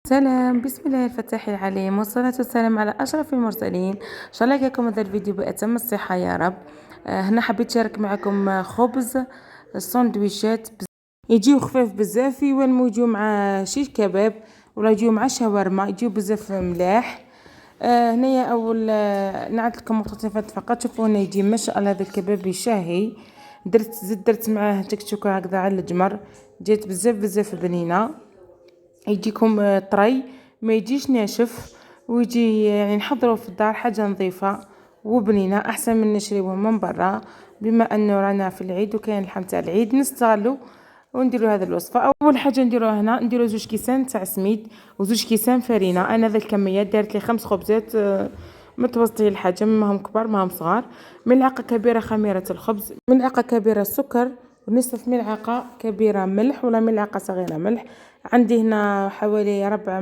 سلام، بسم الله الفتاح العليم والصلاة والسلام على أشرف المرسلين. إن شاء الله يجيكم هذا الفيديو بأتم الصحة يا رب. هنا حبيت نشارك معكم خبز السندويشات يجيو خفاف بزاف، يولمو يجيو مع شيش كباب ولا يجيو مع شاورما، يجيو بزاف ملاح. هنايا أول نعد لكم مقتطفات فقط. شوفوا هنا يجي ما شاء الله هذا الكباب يشهي. درت معاه تكتوكة هكذا على الجمر، جات بزاف بنينة. يجيكم طري، ما يجيش ناشف، ويجي يعني نحضره في الدار حاجة نظيفة وبنينة أحسن من نشريوه من برا. بما أنه رانا في العيد وكاين اللحم تاع العيد نستغلو ونديرو هذه الوصفة. أول حاجة نديروها هنا نديرو 2 كيسان تاع سميد و2 كيسان فرينة. أنا ذا الكميات دارت لي 5 خبزات متوسطي الحجم، ماهم كبار ماهم صغار. ملعقة كبيرة خميرة الخبز، ملعقة كبيرة سكر، ونصف ملعقة كبيرة ملح ولا ملعقة صغيرة ملح. عندي هنا حوالي ربع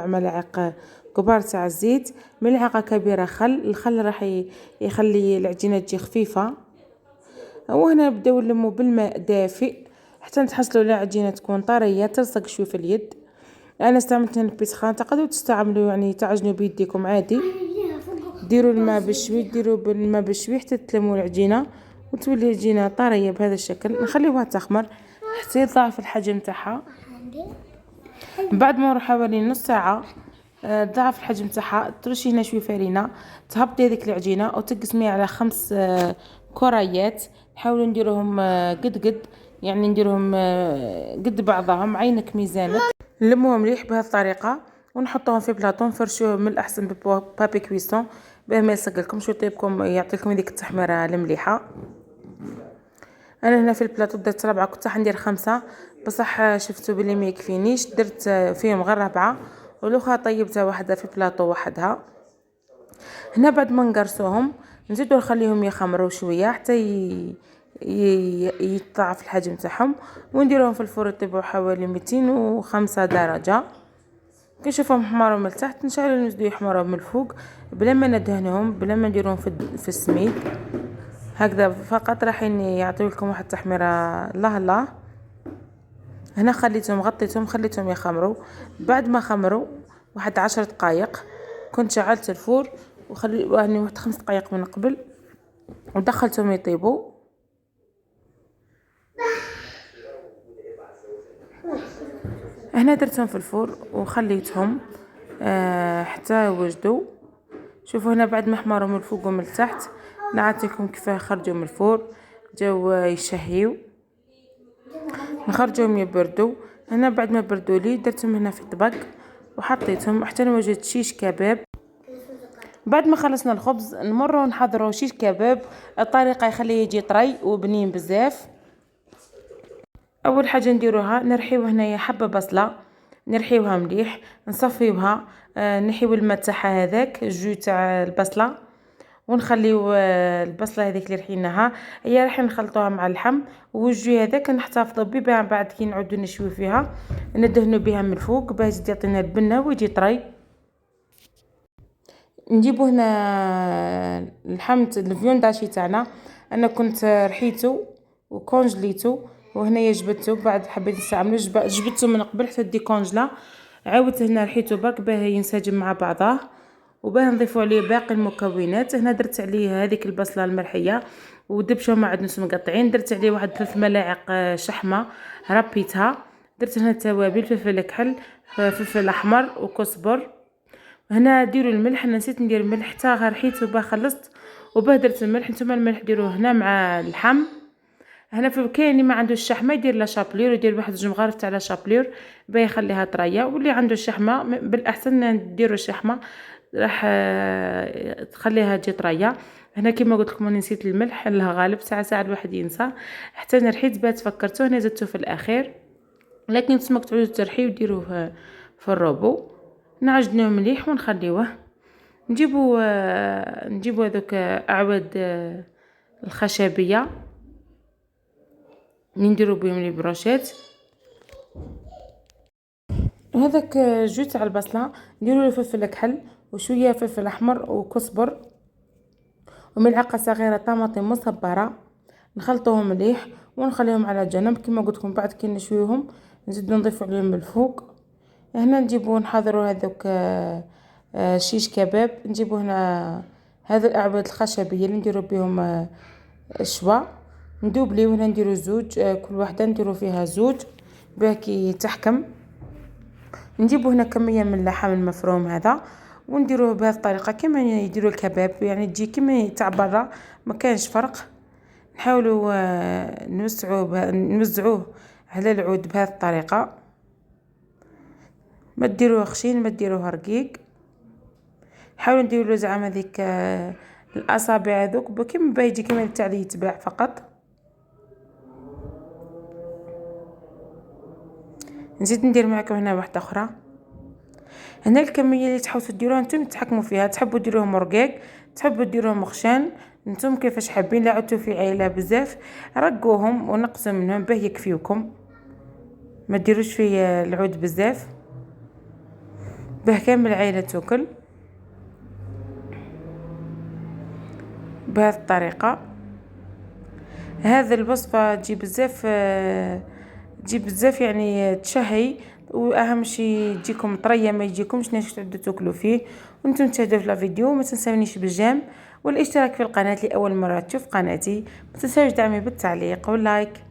ملعقة كبار تاع الزيت، ملعقة كبيرة خل. الخل راح يخلي العجينة تجي خفيفة. وهنا نبداو نلمو بالماء دافئ حتى نتحصلوا على عجينة تكون طرية تلصق شوي في اليد. انا استعملت هنا البيسخان، تقدروا تستعملوا يعني تعجنوا بيديكم عادي. ديروا الماء بشوي، ديروا بالماء بشوي حتى تلموا العجينة وتولي العجينة طرية بهذا الشكل. نخليوها تخمر حتى يضاعف الحجم تاعها. بعد ما نروح حوالي نص ساعة ضعف الحجم تاعها، ترشي هنا شوي فرينة، تهبطي هذيك العجينة وتقسميها على 5 كريات. نحاولوا نديروهم قد يعني نديروهم قد بعضهم، عينك ميزانك. نلموهم مليح بهذه الطريقة ونحطوهم في بلاطو، نفرشوهم من الأحسن ببابي كويسون باه ما يلصقلكمش ويطيبكم، يعطيكم هذيك التحميرة المليحة. انا هنا في البلاطو درت 4، كنت راح ندير 5 بصح شفتو بلي ما يكفينيش، درت فيهم غير 4 والاخرى طيبتها وحدها في بلاطو وحدها. هنا بعد ما نقرصوهم نزيدو نخليهم يخمروا شويه حتى يتضاعف الحجم تاعهم، ونديروهم في الفرن يطيبوا حوالي 205 درجه. كي نشوفهم حماروا من التحت نشعلوا نزيدو يحمروا من الفوق بلا ما ندهنهم بلا ما نديرهم في السميد. هكذا فقط راح يعطيو لكم واحد التحميره الله. هنا خليتهم غطيتهم خليتهم يخمروا. بعد ما خمروا واحد 10 دقائق كنت شعلت الفور يعني واحد 5 دقائق من قبل ودخلتهم يطيبوا. هنا درتهم في الفور وخليتهم حتى وجدوا. شوفوا هنا بعد ما حمروا من الفوق ومن التحت نعطيكم كيفاه خرجوا من الفور، جاو يشهيو. نخرجوهم يبردوا. هنا بعد ما بردوا لي درتهم هنا في الطبق وحطيتهم حتى وجدت شيش كباب. بعد ما خلصنا الخبز نمروا نحضروا شيش كباب. الطريقه يخليه يجي طري وبنين بزاف. اول حاجه نديروها نرحيو هنايا حبه بصله، نرحيوها مليح نصفيوها، نحيو الماء تاعها هذاك الجو تاع البصله، ونخليو البصله هذيك اللي رحيناها هي راح نخلطوها مع اللحم، والجو هذاك نحتفظوا به بعد كي نعودو نشوي فيها ندهنوا بها من الفوق باه يزيد يعطينا البنه ويجي طري. نجيبو هنا اللحم الفيونداشي تاعنا، انا كنت رحيتو وكونجليتو وهنايا جبدتو. بعد حبيت نستعملو جبدتو من قبل حتى ديكونجلا، عاودت هنا رحيتو برك باه ينسجم مع بعضه وباه نضيفو عليه باقي المكونات. هنا درت عليه هذيك البصله المرحيه ودبشه مع عدنوس مقطعين، درت عليه واحد 3 ملاعق شحمه ربيتها، درت هنا التوابل فلفل كحل فلفل احمر وكزبر. هنا ديروا الملح، انا نسيت ندير الملح حتى رحيت وباه خلصت وباه درت الملح. نتوما الملح ديروه هنا مع اللحم. هنا في كاين اللي ما عنده الشحمه يدير لا شابلير، يدير واحد 2 مغارف تاع لا شابلير باه يخليها طريه، واللي عنده الشحمه بالاحسن ديروا الشحمه راح تخليها تجي طريه. هنا كيما قلت لكم انا نسيت الملح، الله غالب ساعه الواحد ينسى. حتى انا رحيت باه تفكرتو هنا زدته في الاخير، لكن نتوما تعودوا ترحيو وديروه في الروبو. نعجنوه مليح ونخليوه. نجيبو هذوك اعواد الخشبيه نديرو بهم لي بروشيت. هذاك جو تاع البصله نديرو له فلفل كحل وشويه فلفل احمر وكزبر وملعقه صغيره طماطم مصبره، نخلطوهم مليح ونخليهم على جنب. كما قلت لكم بعد كي نشويهم نزيد نضيف عليهم من الفوق هنا نجيبو نحضروا هذوك شيش كباب. نجيبو هنا هذو الاعواد الخشبيه اللي نديرو بهم الشوا، ندوبليو. هنا نديرو زوج، كل واحده نديرو فيها زوج باه كي تحكم. نجيبو هنا كميه من اللحم المفروم هذا ونديروه بهذه الطريقه كما يديروا الكباب، يعني تجي كما تاع برا، ما كانش فرق. نحاولوا نوزعوه على العود بهذه الطريقه، ما ديروه خشين ما ديروه رقيق. حاولوا نديروا زعما هذيك الاصابع هذوك كيما بايجي كيما تاع اللي يتباع فقط. نزيد ندير معكم هنا واحده اخرى. هنا الكميه اللي تحبوا ديروها نتوما تحكموا فيها، تحبوا ديروهم رقيق تحبوا ديروهم مخشان، نتوما كيفاش حابين. لا عدتوا في عائله بزاف رقوهم ونقصوا منهم باه يكفيوكم، ما ديروش في العود بزاف باه كامل العائله تاكل بهذه الطريقه. هذا الوصفه تجي بزاف يعني تشهي، واهم شيء تجيكم طريه ما يجيكمش ناش تعدوا تاكلوا فيه. وانتم تشاهدوا في الفيديو ما تنسونيش بالجيم والاشتراك في القناه لاول مره تشوف قناتي. ما تنسوش دعمي بالتعليق واللايك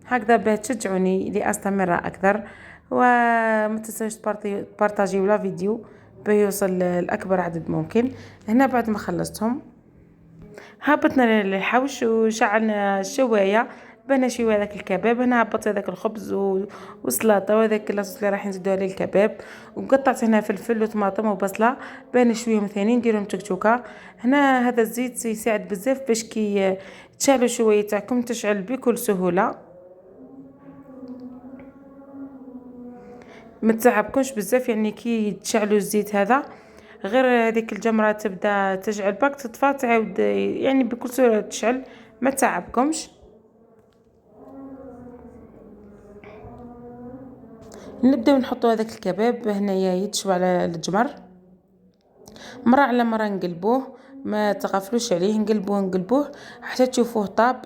هكذا باه تشجعوني لاستمر اكثر. وما تنسوش تبارطاجيو لا فيديو باه يوصل لاكبر عدد ممكن. هنا بعد ما خلصتهم هبطنا للحوش وشعلنا الشوايه باه نشوي هذاك الكباب. هنا هبطت هذاك الخبز وسلطه وهذاك لاصوص اللي راح نزيدوها للكباب، وقطعت هنا فلفل وطماطم وبصله باه نشويهم ثاني نديرهم تكتوكه. هنا هذا الزيت يساعد بزاف باش كي تشعلوا الشوايه تاعكم تشعل بكل سهوله، ما تعبكمش بزاف. يعني كي تشعلوا الزيت هذا غير هذيك الجمره تبدا تشعل باك تطفى تعاود يعني بكل سهوله تشعل، ما تعبكمش. نبداو نحطوا هذاك الكباب هنايا يتشوى على الجمر، مره على مره نقلبوه، ما تغفلوش عليه، نقلبوه حتى تشوفوه طاب.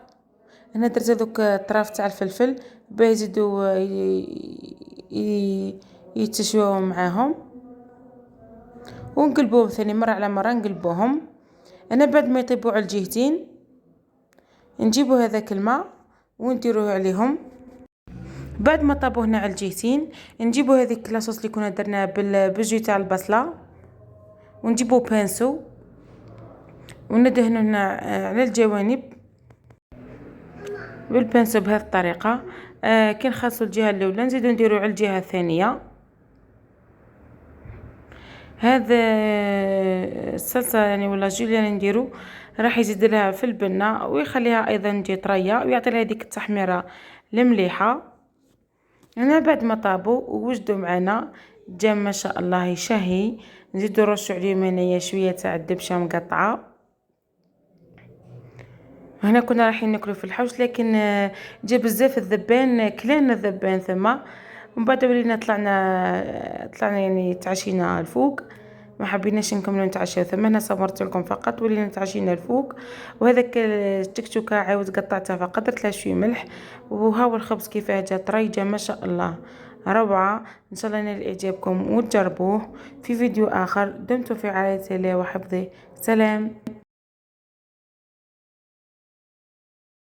هنا درت هذوك الطراف تاع الفلفل باه يزيدوا يتشووا معاهم، ونقلبوهم ثاني مره على مره نقلبوهم. انا بعد ما يطيبوا على الجهتين نجيبوا هذاك الماء ونديروه عليهم. بعد ما طابوا هنا على الجهتين نجيبوا هذيك لاصوص اللي كنا درناها بالجو تاع البصله، ونجيبوا بانسو وندهنوا هنا على الجوانب بالبانسو بهذه الطريقه. كي نخلصوا الجهه الاولى نزيدوا نديروا على الجهه الثانيه. هذا الصلصه يعني ولا جوليا اللي نديرو راح يزيد لها في البنه ويخليها ايضا تجي طريه ويعطي لها هذيك التحميره المليحه. هنا بعد ما طابوا ووجدوا معنا جا ما شاء الله يشهي، نزيدو نرشوا عليهم هنايا شويه تاع الدبشه مقطعه. هنا كنا رايحين ناكلوا في الحوش لكن جا بزاف الذبان، كلينا الذبان ثم ومن بعد ولينا طلعنا يعني تعشينا الفوق، ما حبيناش نكملوا نتعشاو ثم. هنا صورت لكم فقط ولينا تعشينا الفوق. وهذاك التكتوكه عاود قطعتها فقط درت لها شويه ملح. وهاو الخبز كيفاه جا طريجه ما شاء الله روعه. ان شاء الله ينال اعجابكم وتجربوه. في فيديو اخر دمتم في رعاية الله وحفظه. سلام.